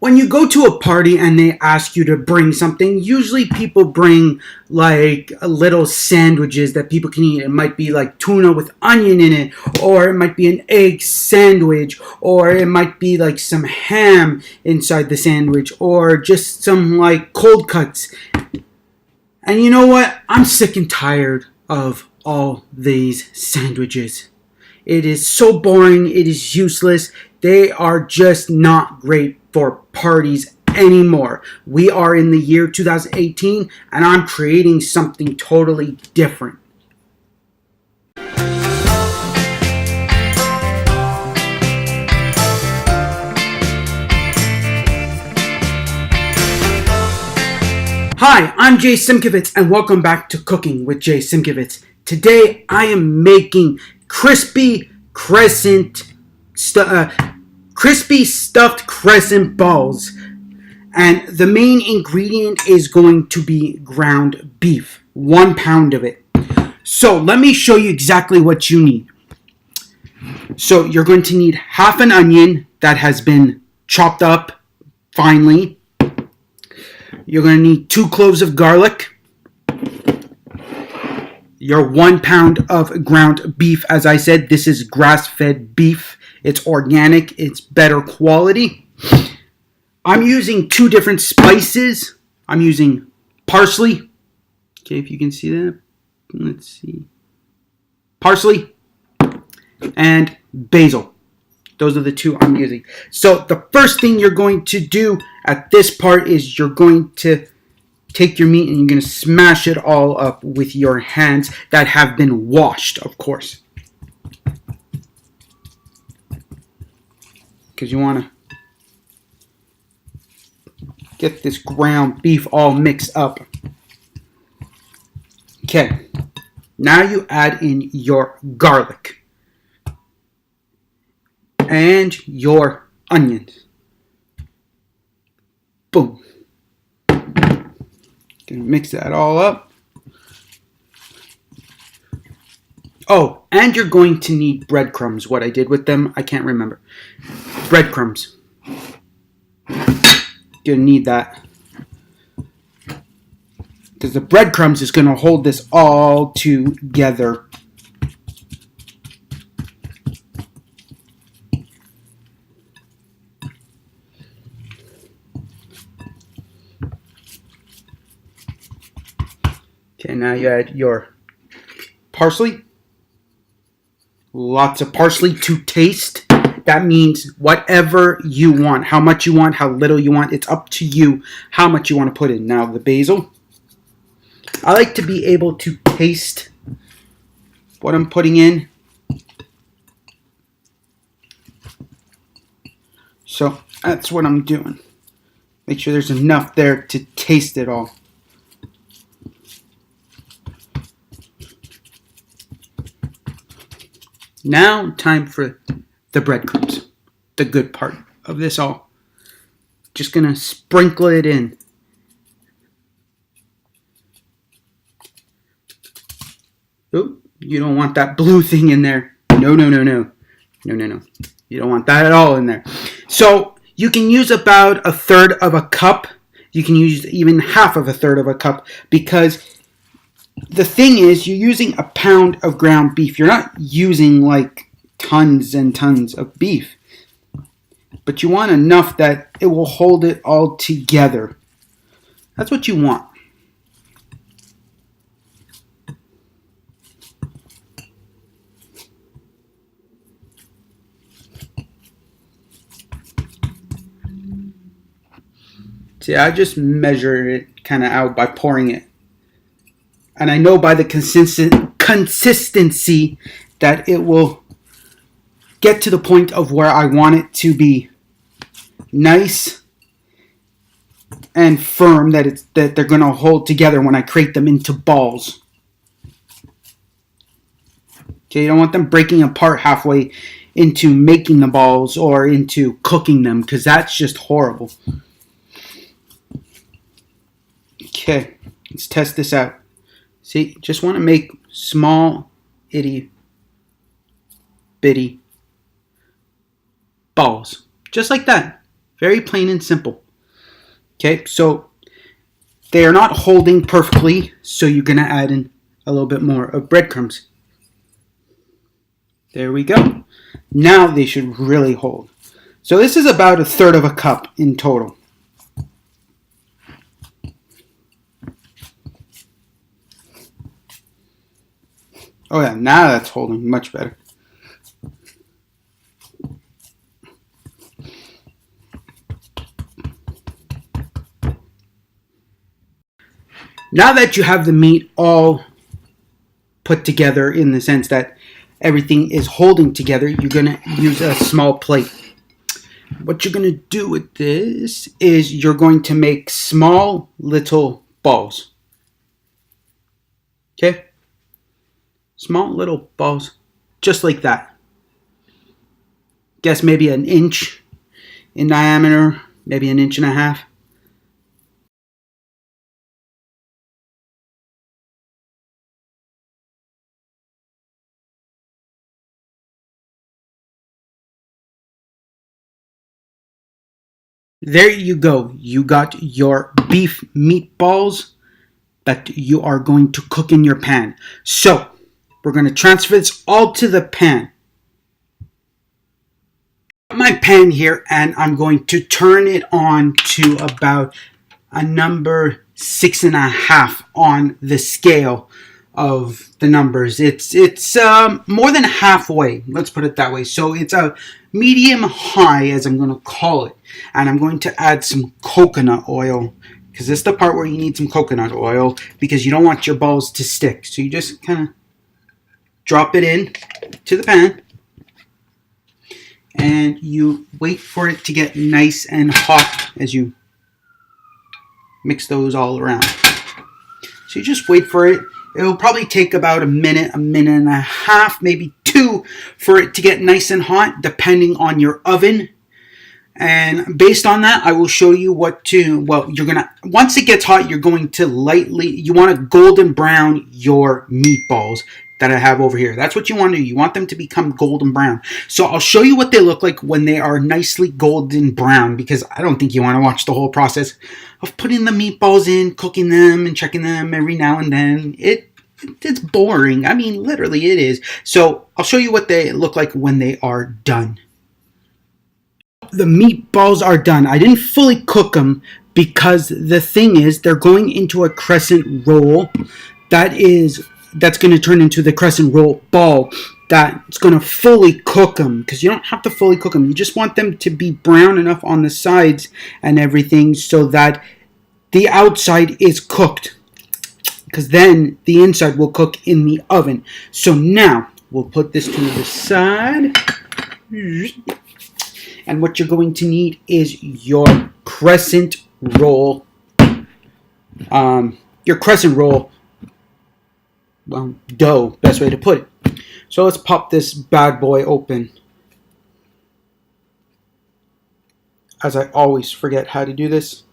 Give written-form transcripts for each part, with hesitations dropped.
when you go to a party and they ask you to bring something, usually people bring like little sandwiches that people can eat. It might be like tuna with onion in it, or it might be an egg sandwich, or it might be like some ham inside the sandwich, or just some like cold cuts. And you know what? I'm sick and tired of all these sandwiches. It is so boring. It is useless. They are just not great for parties anymore. We are in the year 2018 and I'm creating something totally different. Hi, I'm Jay Simkowitz and welcome back to Cooking with Jay Simkowitz. Today I am making crispy stuffed crescent balls, and the main ingredient is going to be ground beef, 1 pound of it. So let me show you exactly what you need. So you're going to need half an onion that has been chopped up finely. You're going to need 2 cloves of garlic, your 1 pound of ground beef. As I said, this is grass-fed beef. It's organic. It's better quality. I'm using 2 different spices. I'm using parsley. Okay, if you can see that. Let's see. Parsley and basil. Those are the 2 I'm using. So the first thing you're going to do at this part is you're going to take your meat and you're going to smash it all up with your hands that have been washed, of course. Because you want to get this ground beef all mixed up. Okay. Now you add in your garlic and your onions. Boom. Gonna mix that all up. Oh, and you're going to need breadcrumbs. What I did with them, I can't remember. Breadcrumbs. Gonna need that. Because the breadcrumbs is gonna hold this all together. Okay, now you add your parsley. Lots of parsley to taste. That means whatever you want. How much you want, how little you want. It's up to you how much you want to put in. Now the basil. I like to be able to taste what I'm putting in. So that's what I'm doing. Make sure there's enough there to taste it all. Now, time for the breadcrumbs, the good part of this all. Just gonna sprinkle it in. Oop, you don't want that blue thing in there. No. You don't want that at all in there. So you can use about 1/3 of a cup. You can use even half of 1/3 of a cup, because the thing is, you're using 1 pound of ground beef. You're not using like tons and tons of beef. But you want enough that it will hold it all together. That's what you want. See, I just measure it kind of out by pouring it. And I know by the consistency that it will get to the point of where I want it to be nice and firm, that they're going to hold together when I create them into balls. Okay, you don't want them breaking apart halfway into making the balls or into cooking them, because that's just horrible. Okay, let's test this out. See, just want to make small, itty bitty balls. Just like that. Very plain and simple. Okay, so they are not holding perfectly, so you're going to add in a little bit more of breadcrumbs. There we go. Now they should really hold. So this is about 1/3 of a cup in total. Oh yeah, now that's holding much better. Now that you have the meat all put together in the sense that everything is holding together, you're going to use a small plate. What you're going to do with this is you're going to make small little balls. Okay? Small little balls, just like that. Guess maybe 1 inch in diameter, maybe 1.5 inches. There you go. You got your beef meatballs that you are going to cook in your pan. So, we're going to transfer this all to the pan. My pan here, and I'm going to turn it on to about a number 6.5 on the scale of the numbers. It's more than halfway, let's put it that way. So it's a medium high, as I'm going to call it, and I'm going to add some coconut oil, because this is the part where you need some coconut oil, because you don't want your balls to stick. So you just kind of drop it in to the pan, and you wait for it to get nice and hot as you mix those all around. So you just wait for it. It'll probably take about a minute and a half, maybe 2, for it to get nice and hot, depending on your oven. And based on that, I will show you what to, well, you're going to, once it gets hot, you're going to lightly, you want to golden brown your meatballs that I have over here. That's what you want to do. You want them to become golden brown. So I'll show you what they look like when they are nicely golden brown, because I don't think you want to watch the whole process of putting the meatballs in, cooking them, and checking them every now and then. It's boring. I mean, literally it is. So I'll show you what they look like when they are done. The meatballs are done. I didn't fully cook them because the thing is they're going into a crescent roll that's going to turn into the crescent roll ball that's going to fully cook them, because you don't have to fully cook them. You just want them to be brown enough on the sides and everything so that the outside is cooked, because then the inside will cook in the oven. So now we'll put this to the side. And what you're going to need is your crescent roll. Your crescent roll dough, best way to put it. So let's pop this bad boy open. As I always forget how to do this.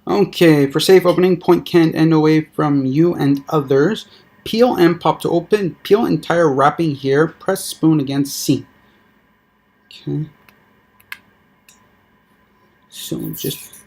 Okay, for safe opening, point can end away from you and others. Peel and pop to open. Peel entire wrapping here. Press spoon against C. Okay. So just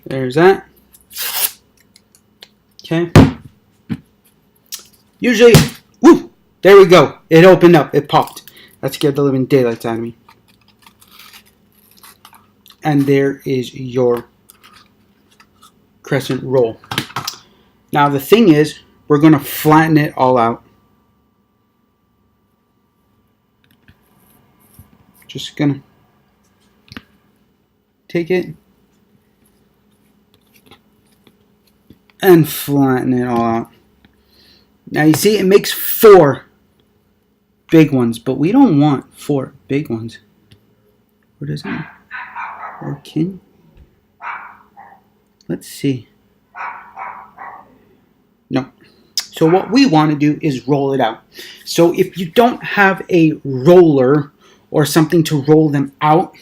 there's that. Okay. Usually, woo, there we go. It opened up. It popped. That scared the living daylights out of me. And there is your crescent roll. Now the thing is, we're going to flatten it all out. Just going to take it and flatten it all out. Now you see it makes 4 big ones, but we don't want 4 big ones. What is it? Or can? Let's see. No. So what we want to do is roll it out. So if you don't have a roller or something to roll them out,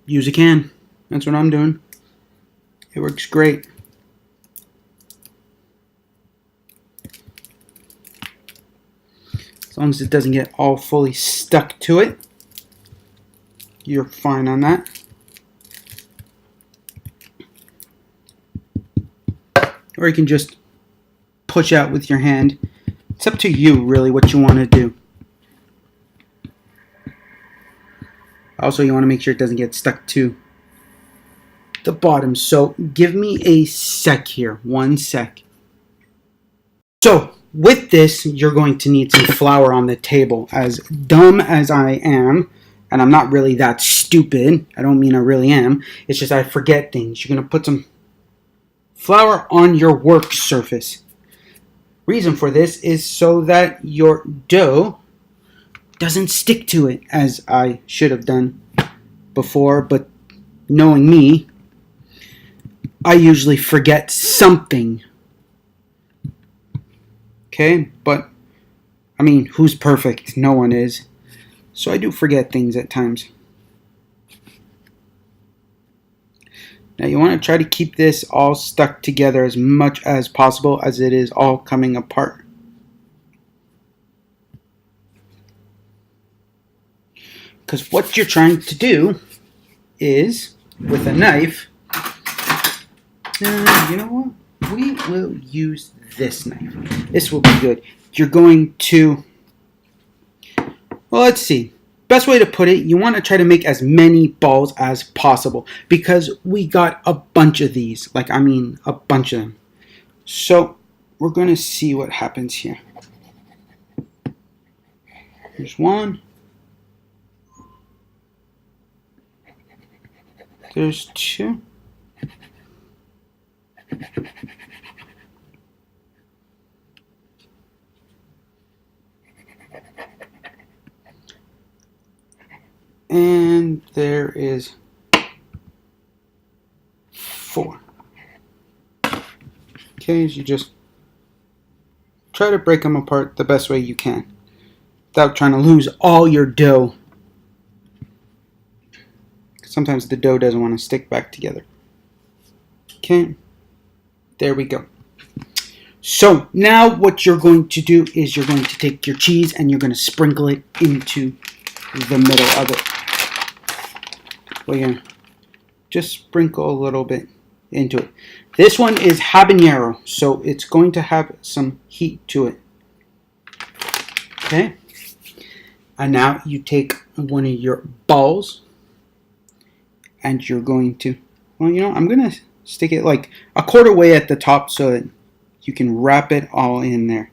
use a can. That's what I'm doing. It works great. As long as it doesn't get all fully stuck to it, you're fine on that. Or you can just push out with your hand. It's up to you, really, what you want to do. Also, you want to make sure it doesn't get stuck to the bottom. So give me a sec here. 1 sec. So with this, you're going to need some flour on the table. As dumb as I am, and I'm not really that stupid. I don't mean I really am. It's just I forget things. You're going to put some flour on your work surface. Reason for this is so that your dough doesn't stick to it, as I should have done before, but knowing me, I usually forget something. Okay, but I mean, who's perfect? No one is. So I do forget things at times. Now you want to try to keep this all stuck together as much as possible as it is all coming apart. Because what you're trying to do is, with a knife, you know what? We will use this knife. This will be good. You're going to, well, let's see. Best way to put it, you want to try to make as many balls as possible because we got a bunch of these. Like, I mean, a bunch of them. So, we're going to see what happens here. There's one. There's two. And there is 4. Okay, so you just try to break them apart the best way you can without trying to lose all your dough. Sometimes the dough doesn't want to stick back together. Okay, there we go. So now what you're going to do is you're going to take your cheese and you're going to sprinkle it into the middle of it. Well, yeah, just sprinkle a little bit into it. This one is habanero, so it's going to have some heat to it. Okay, and now you take one of your balls and you're going to, well, you know, I'm going to stick it like a quarter way at the top so that you can wrap it all in there.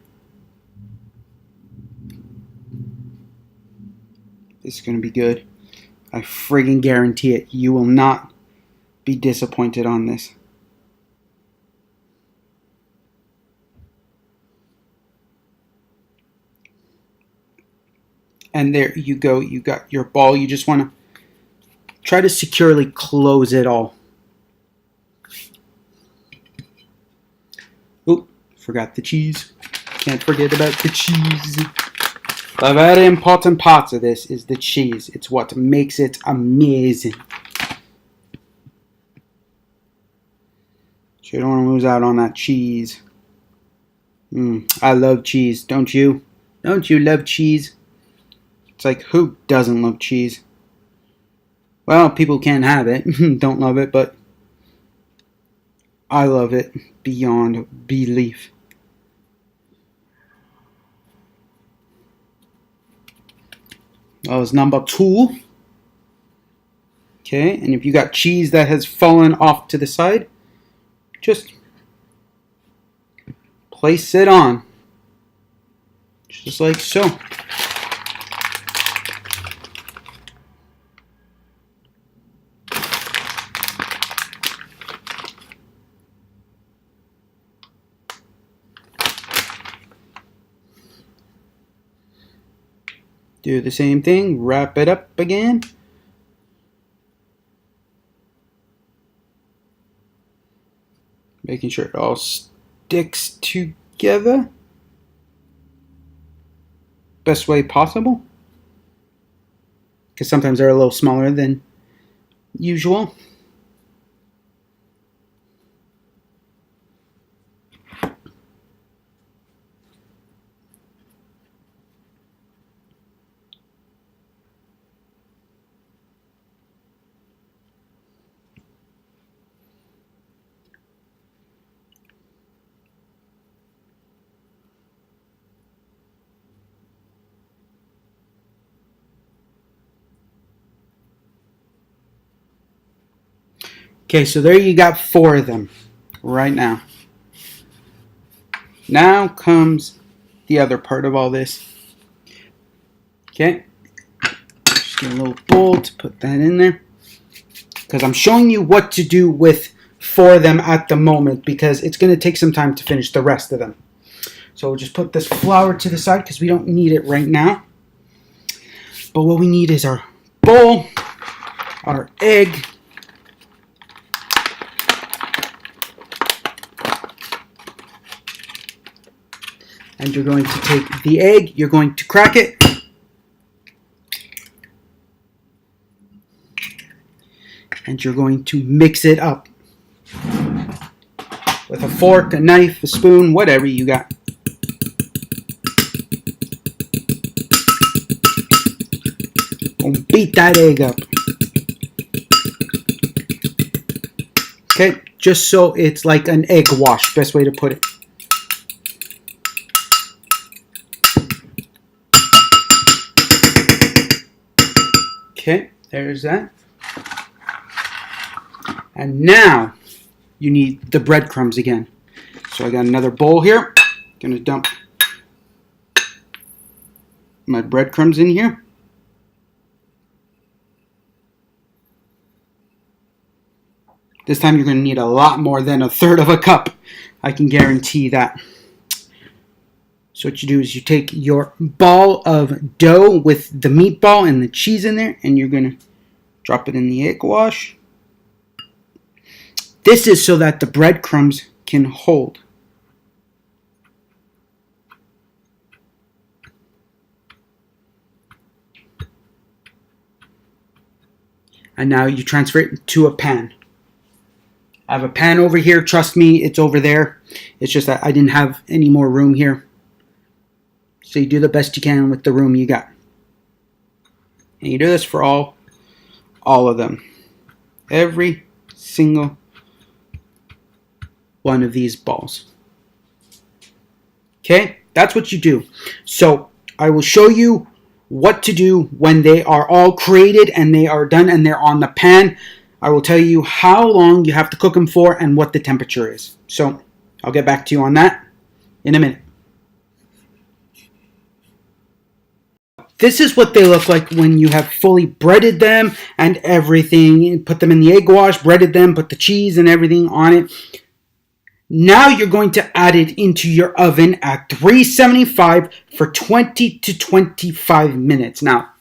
This is going to be good. I friggin' guarantee it. You will not be disappointed on this. And there you go. You got your ball. You just want to try to securely close it all. Oh, forgot the cheese. Can't forget about the cheese. The very important part of this is the cheese. It's what makes it amazing. So you don't want to lose out on that cheese. I love cheese, don't you? Don't you love cheese? It's like, who doesn't love cheese? Well, people can't have it, don't love it, but I love it beyond belief. That was number 2. Okay, and if you got cheese that has fallen off to the side, just place it on. Just like so. Do the same thing, wrap it up again. Making sure it all sticks together. Best way possible. Because sometimes they're a little smaller than usual. Okay, so there you got 4 of them right now. Now comes the other part of all this. Okay, just get a little bowl to put that in there, because I'm showing you what to do with 4 of them at the moment, because it's going to take some time to finish the rest of them. So we'll just put this flour to the side because we don't need it right now. But what we need is our bowl, our egg, and you're going to take the egg, you're going to crack it, and you're going to mix it up with a fork, a knife, a spoon, whatever you got. Beat that egg up. Okay, just so it's like an egg wash, best way to put it. Okay, there's that. And now you need the breadcrumbs again. So I got another bowl here. Gonna dump my breadcrumbs in here. This time you're going to need a lot more than 1/3 of a cup. I can guarantee that. So what you do is you take your ball of dough with the meatball and the cheese in there, and you're going to drop it in the egg wash. This is so that the breadcrumbs can hold. And now you transfer it to a pan. I have a pan over here. Trust me, it's over there. It's just that I didn't have any more room here. So you do the best you can with the room you got. And you do this for all of them. Every single one of these balls. Okay? That's what you do. So I will show you what to do when they are all created and they are done and they're on the pan. I will tell you how long you have to cook them for and what the temperature is. So I'll get back to you on that in a minute. This is what they look like when you have fully breaded them and everything. Put them in the egg wash, breaded them, put the cheese and everything on it. Now you're going to add it into your oven at 375 for 20 to 25 minutes. Now,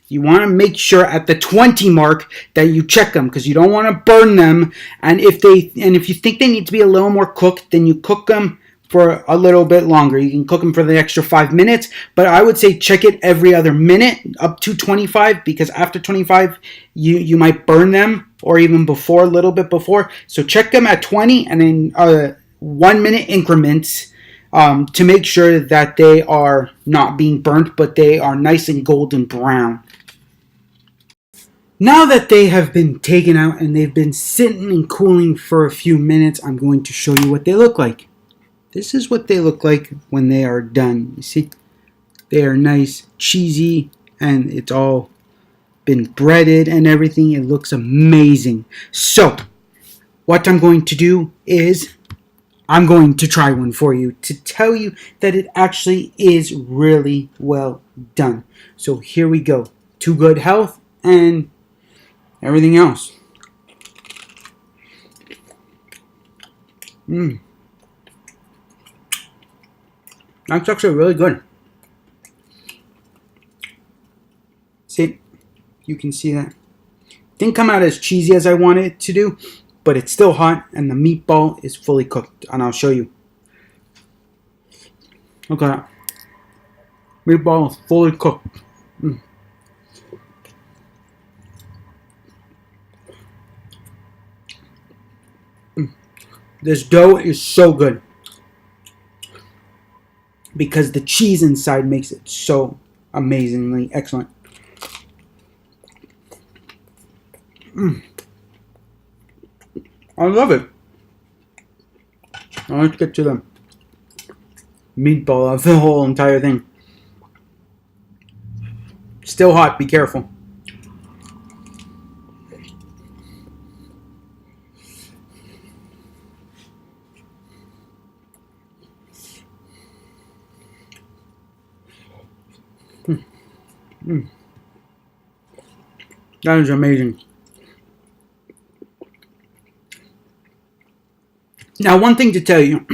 you want to make sure at the 20 mark that you check them, because you don't want to burn them. And if you think they need to be a little more cooked, then you cook them for a little bit longer. You can cook them for the extra 5 minutes, but I would say check it every other minute up to 25, because after 25 you might burn them, or even before, a little bit before. So check them at 20 and then 1 minute increments to make sure that they are not being burnt, but they are nice and golden brown. Now that they have been taken out and they've been sitting and cooling for a few minutes, I'm going to show you what they look like. This is what they look like when they are done. You see, they are nice, cheesy, and it's all been breaded and everything. It looks amazing. So, what I'm going to do is I'm going to try one for you to tell you that it actually is really well done. So here we go. To good health and everything else. That's actually really good. See, you can see that. Didn't come out as cheesy as I wanted it to do, but it's still hot and the meatball is fully cooked. And I'll show you. Look at that. Meatball is fully cooked. This dough is so good because the cheese inside makes it so amazingly excellent. I love it. Now let's get to the meatball of the whole entire thing. Still hot, be careful. That is amazing. Now, one thing to tell you,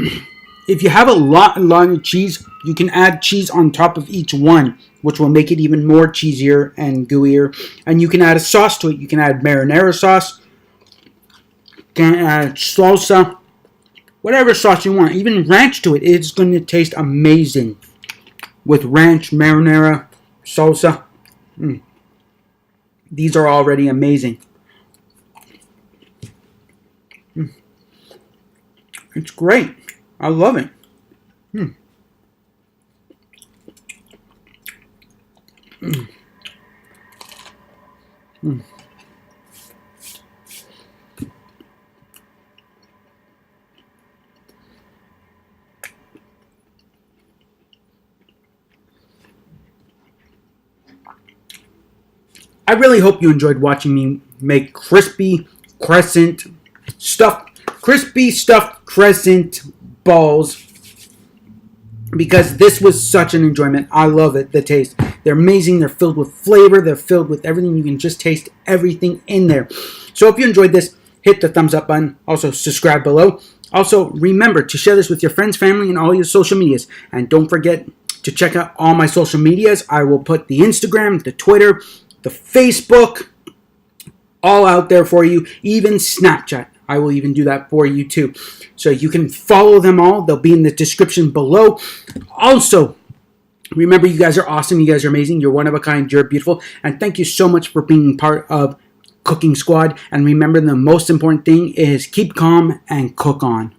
if you have a lot of cheese, you can add cheese on top of each one, which will make it even more cheesier and gooier. And you can add a sauce to it. You can add marinara sauce, you can add salsa, whatever sauce you want. Even ranch to it. It's going to taste amazing with ranch, marinara, salsa. These are already amazing. It's great. I love it. I really hope you enjoyed watching me make crispy crescent crispy stuffed crescent balls, because this was such an enjoyment. I love it, the taste. They're amazing. They're filled with flavor. They're filled with everything. You can just taste everything in there. So if you enjoyed this, hit the thumbs up button. Also, subscribe below. Also, remember to share this with your friends, family, and all your social medias. And don't forget to check out all my social medias. I will put the Instagram, the Twitter, the Facebook, all out there for you. Even Snapchat. I will even do that for you too. So you can follow them all. They'll be in the description below. Also, remember, you guys are awesome. You guys are amazing. You're one of a kind. You're beautiful. And thank you so much for being part of Cooking Squad. And remember, the most important thing is keep calm and cook on.